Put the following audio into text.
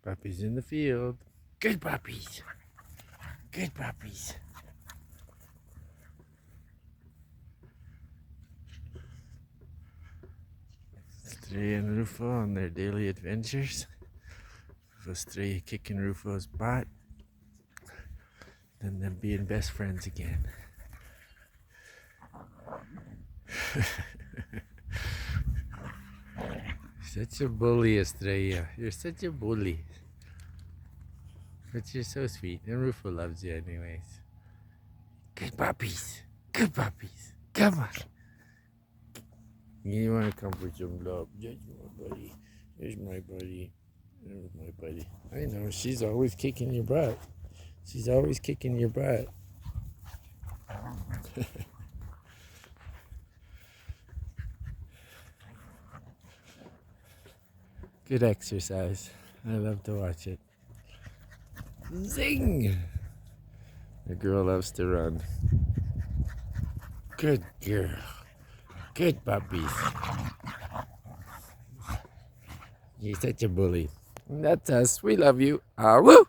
Puppies in the field. Good puppies. Good puppies. Stray and Rufo on their daily adventures. Stray kicking Rufo's butt. Then them being best friends again. Such a bully, Estrella. You're such a bully. But you're so sweet. And Rufo loves you anyways. Good puppies. Good puppies. Come on. You want to come for some love? There's my buddy. There's my buddy. There's my buddy. I know, she's always kicking your butt. She's always kicking your butt. Good exercise. I love to watch it. Zing! The girl loves to run. Good girl. Good puppies. You're such a bully. That's us. We love you. Ah, woo!